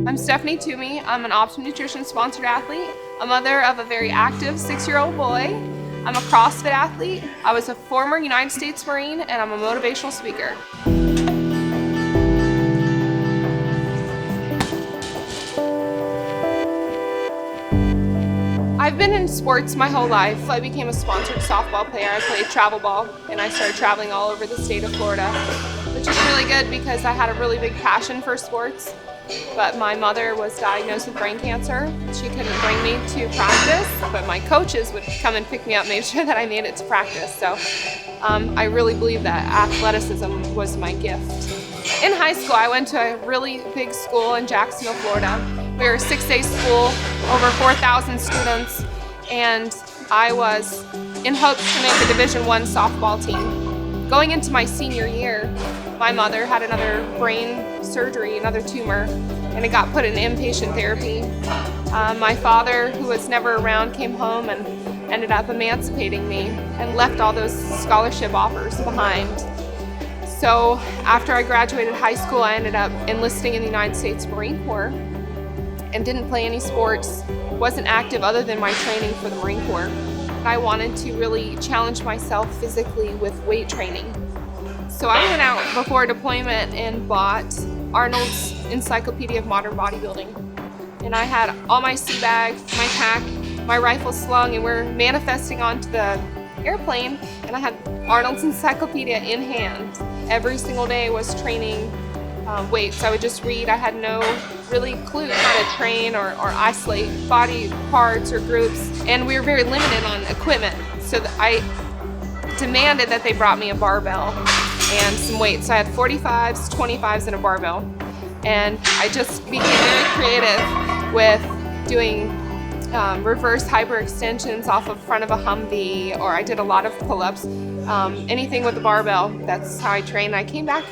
I'm Stephanie Toomey. I'm an Optimum Nutrition sponsored athlete, a mother of a very active 6-year-old boy. I'm a CrossFit athlete. I was a former United States Marine, and I'm a motivational speaker. I've been in sports my whole life. I became a sponsored softball player. I played travel ball, and I started traveling all over the state of Florida, which is really good because I had a really big passion for sports. But my mother was diagnosed with brain cancer. She couldn't bring me to practice, but my coaches would come and pick me up, made sure that I made it to practice. So I really believe that athleticism was my gift. In high school, I went to a really big school in Jacksonville, Florida. We were a 6-day school, over 4,000 students, and I was in hopes to make a Division I softball team. Going into my senior year, my mother had another brain surgery, another tumor, and it got put in inpatient therapy. My father, who was never around, came home and ended up emancipating me and left all those scholarship offers behind. So after I graduated high school, I ended up enlisting in the United States Marine Corps and didn't play any sports, wasn't active other than my training for the Marine Corps. I wanted to really challenge myself physically with weight training. So I went out before deployment and bought Arnold's Encyclopedia of Modern Bodybuilding. And I had all my sea bags, my pack, my rifle slung, and we're manifesting onto the airplane, and I had Arnold's Encyclopedia in hand. Every single day was training weights. I would just read. I had no really clue how to train or isolate body parts or groups, and we were very limited on equipment. So I demanded that they brought me a barbell and some weights. So I had 45s, 25s, and a barbell. And I just became very creative with doing reverse hyperextensions off of front of a Humvee, or I did a lot of pull-ups, anything with the barbell. That's how I trained. I came back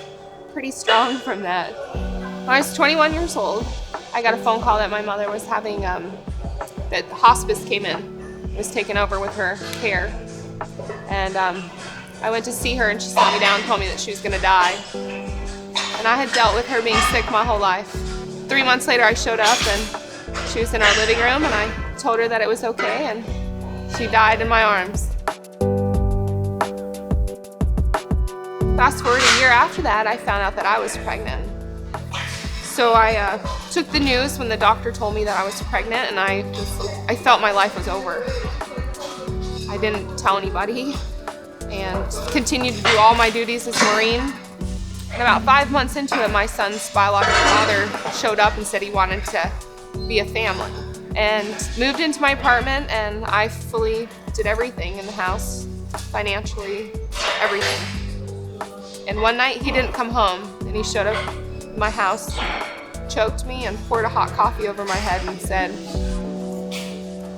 pretty strong from that. When I was 21 years old, I got a phone call that my mother was having, that hospice came in, was taken over with her care. And I went to see her, and she sat me down and told me that she was gonna die. And I had dealt with her being sick my whole life. 3 months later, I showed up, and she was in our living room, and I told her that it was okay, and she died in my arms. Fast forward a year after that, I found out that I was pregnant. So I took the news when the doctor told me that I was pregnant, and I felt my life was over. I didn't tell anybody and continued to do all my duties as a Marine. And about 5 months into it, my son's biological father showed up and said he wanted to be a family, and moved into my apartment, and I fully did everything in the house, financially, everything. And one night he didn't come home, and he showed up at my house, choked me, and poured a hot coffee over my head and said,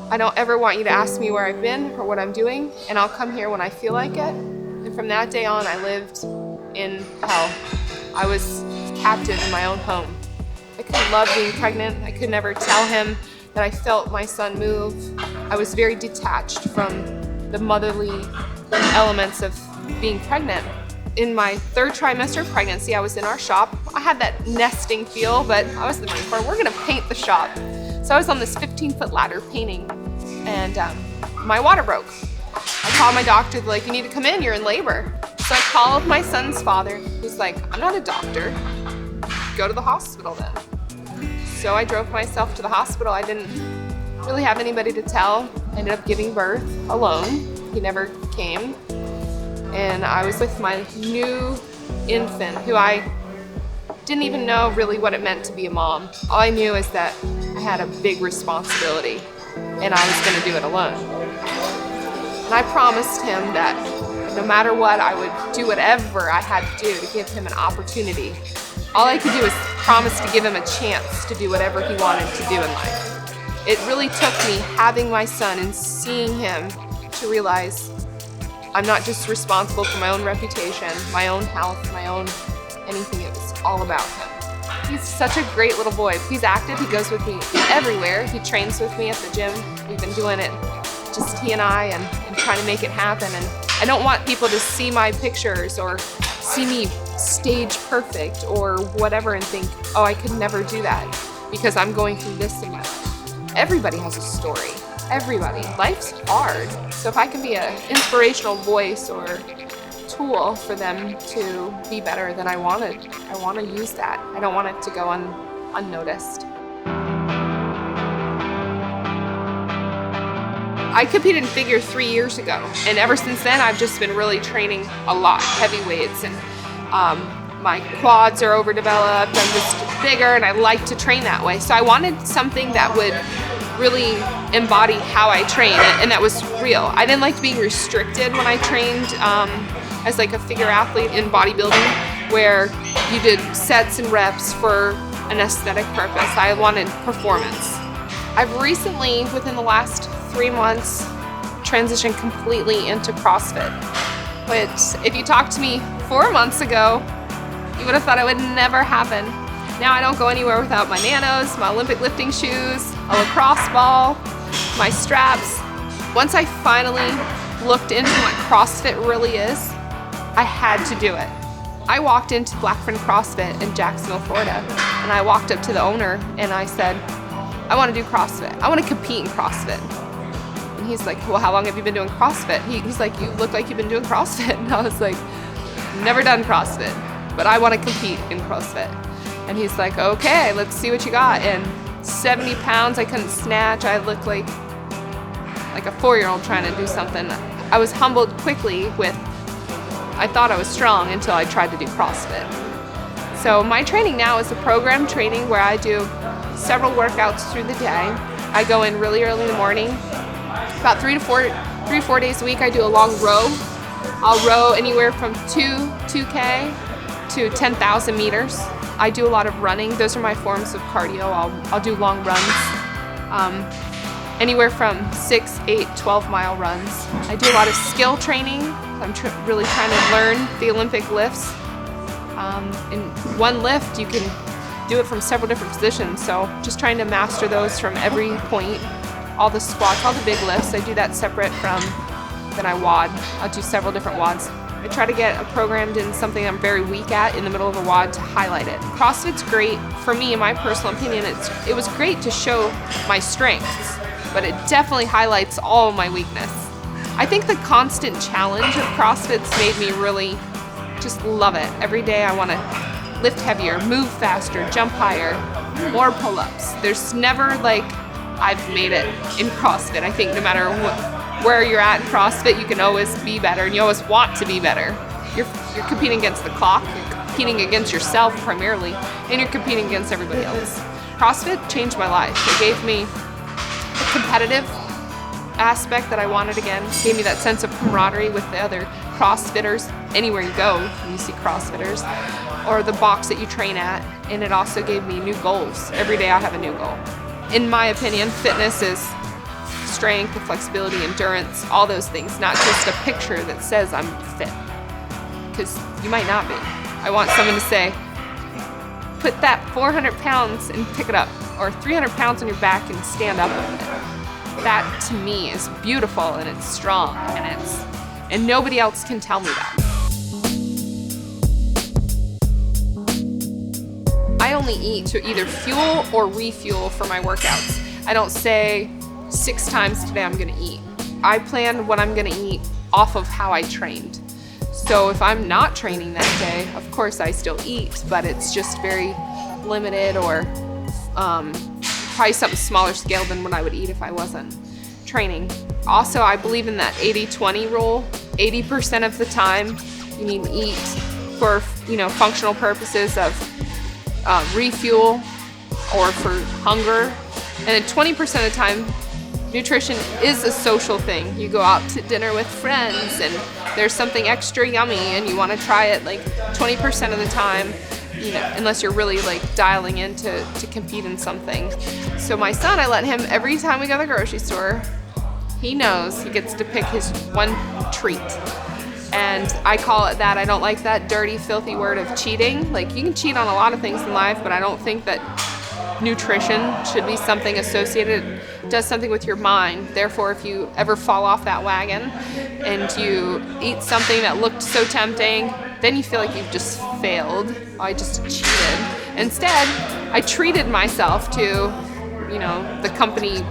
"I don't ever want you to ask me where I've been or what I'm doing, and I'll come here when I feel like it." And from that day on, I lived in hell. I was captive in my own home. I couldn't love being pregnant. I could never tell him that I felt my son move. I was very detached from the motherly elements of being pregnant. In my 3rd trimester of pregnancy, I was in our shop. I had that nesting feel, but I was the Marine Corps. We're gonna paint the shop. So I was on this 15-foot ladder painting, and my water broke. I called my doctor, like, "You need to come in, you're in labor." So I called my son's father, who's like, "I'm not a doctor. Go to the hospital then." So I drove myself to the hospital. I didn't really have anybody to tell. I ended up giving birth alone. He never came. And I was with my new infant, who I didn't even know really what it meant to be a mom. All I knew is that I had a big responsibility, and I was gonna do it alone. And I promised him that no matter what, I would do whatever I had to do to give him an opportunity. All I could do was promise to give him a chance to do whatever he wanted to do in life. It really took me having my son and seeing him to realize I'm not just responsible for my own reputation, my own health, my own anything. It was all about him. He's such a great little boy. He's active. He goes with me everywhere. He trains with me at the gym. We've been doing it, just he and I, and trying to make it happen. And I don't want people to see my pictures or see me stage perfect or whatever and think, oh, I could never do that. because I'm going through this in my life. Everybody has a story. Everybody. Life's hard. So if I can be an inspirational voice or tool for them to be better, then I want to use that. I don't want it to go unnoticed. I competed in figure 3 years ago, and ever since then I've just been really training a lot, heavy weights, and my quads are overdeveloped, I'm just bigger, and I like to train that way. So I wanted something that would really embody how I train, and that was real. I didn't like being restricted when I trained as like a figure athlete in bodybuilding, where you did sets and reps for an aesthetic purpose. I wanted performance. I've recently, within the last 3 months, transitioned completely into CrossFit, which if you talked to me 4 months ago, you would have thought it would never happen. Now I don't go anywhere without my nanos, my Olympic lifting shoes, a lacrosse ball, my straps. Once I finally looked into what CrossFit really is, I had to do it. I walked into Blackfin CrossFit in Jacksonville, Florida, and I walked up to the owner and I said, I want to do CrossFit. I want to compete in CrossFit. And he's like, well, how long have you been doing CrossFit? He's like, you look like you've been doing CrossFit. And I was like, never done CrossFit, but I want to compete in CrossFit. And he's like, okay, let's see what you got. And 70 pounds, I couldn't snatch. I looked like a 4-year-old trying to do something. I was humbled quickly with, I thought I was strong until I tried to do CrossFit. So my training now is a program training where I do several workouts through the day. I go in really early in the morning. About 3 to 4 days a week, I do a long row. I'll row anywhere from 2K to 10,000 meters. I do a lot of running. Those are my forms of cardio. I'll do long runs. Anywhere from 6, 8, 12-mile runs. I do a lot of skill training. I'm really trying to learn the Olympic lifts. In one lift, you can do it from several different positions, so just trying to master those from every point. All the squats, all the big lifts, I do that separate from, then I WOD. I'll do several different WODs. I try to get programmed in something I'm very weak at in the middle of a WOD to highlight it. CrossFit's great, for me, in my personal opinion, it was great to show my strengths, but it definitely highlights all my weakness. I think the constant challenge of CrossFit's made me really just love it. Every day I want to lift heavier, move faster, jump higher, more pull-ups. There's never like, I've made it in CrossFit. I think no matter where you're at in CrossFit, you can always be better, and you always want to be better. You're competing against the clock, you're competing against yourself primarily, and you're competing against everybody else. CrossFit changed my life. It gave me a competitive aspect that I wanted again. It gave me that sense of camaraderie with the other CrossFitters. Anywhere you go, you see CrossFitters, or the box that you train at, and it also gave me new goals. Every day I have a new goal. In my opinion, fitness is strength, flexibility, endurance, all those things, not just a picture that says I'm fit, because you might not be. I want someone to say, put that 400 pounds and pick it up, or 300 pounds on your back and stand up with it. That to me is beautiful, and it's strong, and nobody else can tell me that. I only eat to either fuel or refuel for my workouts. I don't say 6 times today I'm gonna eat. I plan what I'm gonna eat off of how I trained. So if I'm not training that day, of course I still eat, but it's just very limited, or probably something smaller scale than what I would eat if I wasn't training. Also, I believe in that 80-20 rule. 80% of the time you need to eat for functional purposes of refuel or for hunger, and then 20% of the time nutrition is a social thing. You go out to dinner with friends and there's something extra yummy and you want to try it like 20% of the time, unless you're really like dialing in to compete in something. So my son, I let him, every time we go to the grocery store, he knows he gets to pick his one treat. And I call it that. I don't like that dirty, filthy word of cheating. Like, you can cheat on a lot of things in life, but I don't think that nutrition should be something associated, it does something with your mind. Therefore, if you ever fall off that wagon and you eat something that looked so tempting then you feel like you've just failed. Oh, I just cheated. Instead, I treated myself to, you know, the company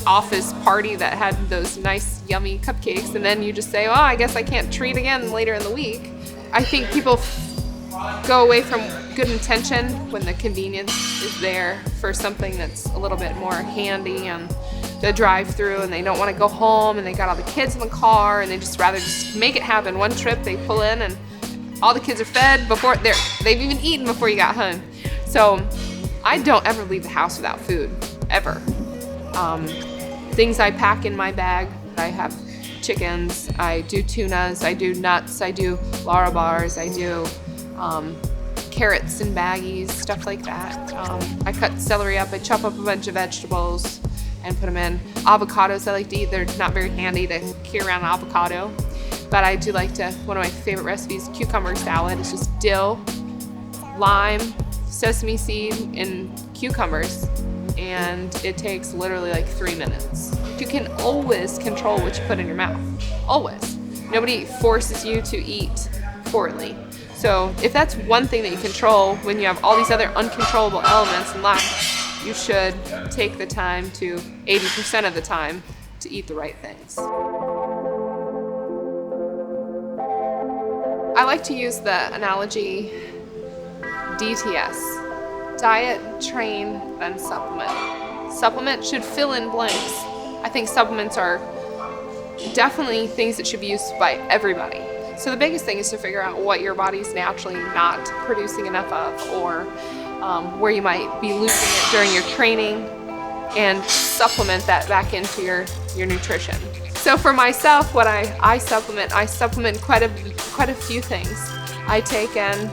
office party that had those nice, yummy cupcakes, and then you just say, oh, I guess I can't treat again later in the week. I think people go away from good intention when the convenience is there for something that's a little bit more handy and the drive-through, and they don't want to go home, and they got all the kids in the car, and they just rather just make it happen. One trip, they pull in, and all the kids are fed before they've even eaten before you got home. So I don't ever leave the house without food, ever. Things I pack in my bag, I have chickens, I do tunas, I do nuts, I do Lara bars, I do carrots and baggies, stuff like that. I cut celery up, I chop up a bunch of vegetables and put them in. Avocados I like to eat, they're not very handy to carry around an avocado, but I do like to, one of my favorite recipes, cucumber salad. It's just dill, lime, sesame seed, and cucumbers, and it takes literally like 3 minutes. You can always control what you put in your mouth, always. Nobody forces you to eat poorly. So if that's one thing that you control when you have all these other uncontrollable elements in life, you should take the time to, 80% of the time, to eat the right things. I like to use the analogy DTS, diet, train, then supplement. Supplement should fill in blanks. I think supplements are definitely things that should be used by everybody. So the biggest thing is to figure out what your body's naturally not producing enough of, or where you might be losing it during your training, and supplement that back into your nutrition. So for myself, what I supplement quite a few things. I take in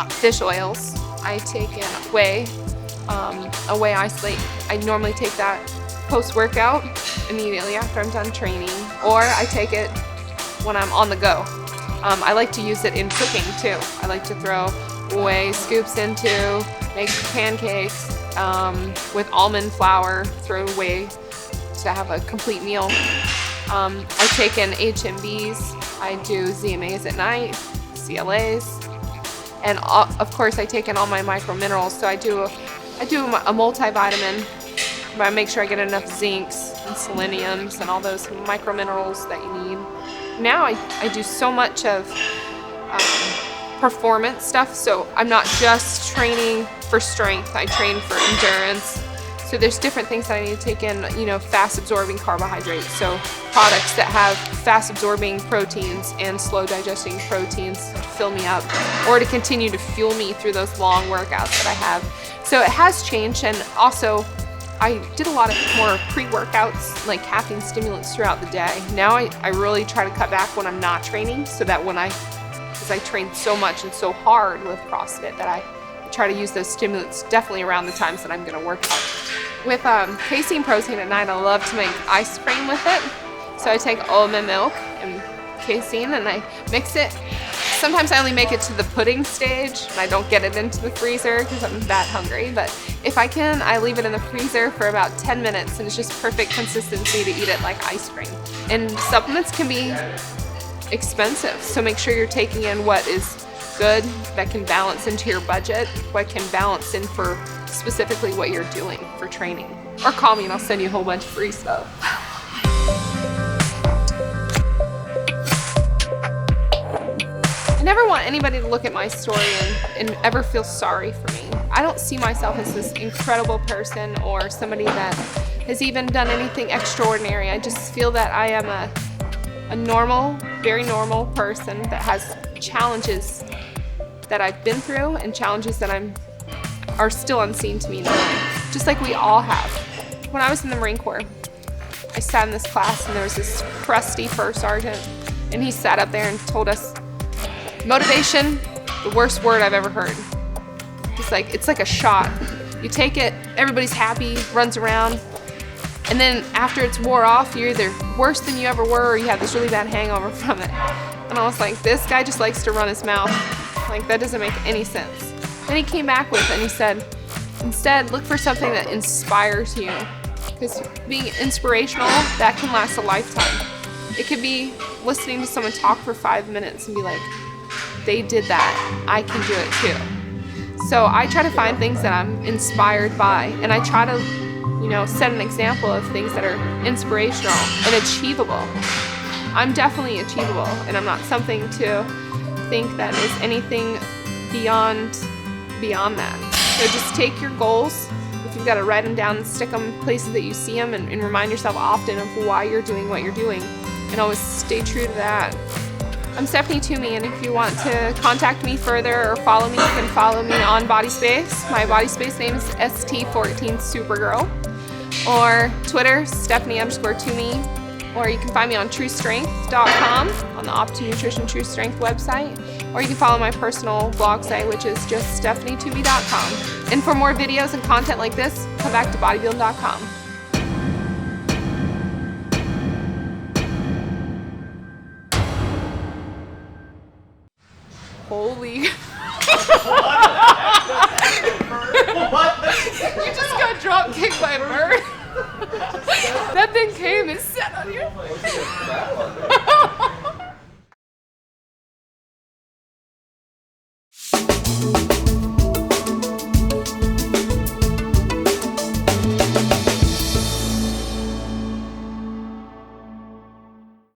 fish oils. I take in whey, a whey isolate. I normally take that post-workout immediately after I'm done training, or I take it when I'm on the go. I like to use it in cooking too. I like to throw whey scoops into, make pancakes with almond flour, throw whey to have a complete meal. I take in HMBs, I do ZMAs at night, CLAs, and of course I take in all my microminerals. So I do a multivitamin, but I make sure I get enough zincs and seleniums and all those microminerals that you need. Now I do so much of performance stuff, so I'm not just training for strength, I train for endurance. So there's different things that I need to take in, you know, fast absorbing carbohydrates. So products that have fast absorbing proteins and slow digesting proteins to fill me up, or to continue to fuel me through those long workouts that I have. So it has changed, and also I did a lot of more pre-workouts, like caffeine stimulants throughout the day. Now I really try to cut back when I'm not training, so that because I train so much and so hard with CrossFit, that I try to use those stimulants definitely around the times that I'm going to work out. With casein protein at night, I love to make ice cream with it. So I take almond milk and casein and I mix it. Sometimes I only make it to the pudding stage and I don't get it into the freezer because I'm that hungry. But if I can, I leave it in the freezer for about 10 minutes and it's just perfect consistency to eat it like ice cream. And supplements can be expensive, so make sure you're taking in what is good, that can balance into your budget, what can balance in for specifically what you're doing for training. Or call me and I'll send you a whole bunch of free stuff. I never want anybody to look at my story and ever feel sorry for me. I don't see myself as this incredible person or somebody that has even done anything extraordinary. I just feel that I am a normal, very normal person that has challenges that I've been through and challenges that are still unseen to me now, just like we all have. When I was in the Marine Corps, I sat in this class and there was this crusty first sergeant, and he sat up there and told us, motivation, the worst word I've ever heard. It's like a shot. You take it, everybody's happy, runs around, and then after it's wore off, you're either worse than you ever were or you have this really bad hangover from it. And I was like, this guy just likes to run his mouth. Like, that doesn't make any sense. Then he came back with it and he said, instead, look for something that inspires you. Because being inspirational, that can last a lifetime. It could be listening to someone talk for 5 minutes and be like, they did that, I can do it too. So I try to find things that I'm inspired by, and I try to, set an example of things that are inspirational and achievable. I'm definitely achievable, and I'm not something to think that is anything beyond that. So just take your goals. If you've got to write them down and stick them places that you see them, and remind yourself often of why you're doing what you're doing, and always stay true to that. I'm Stephanie Toomey, and if you want to contact me further or follow me, you can follow me on BodySpace. My BodySpace name is ST14Supergirl, or Twitter, Stephanie_Toomey, or you can find me on TrueStrength.com, on the Opti Nutrition True Strength website, or you can follow my personal blog site, which is just StephanieToomey.com. And for more videos and content like this, come back to Bodybuilding.com. Holy. You just got drop kicked by a bird. That thing came and sat on you.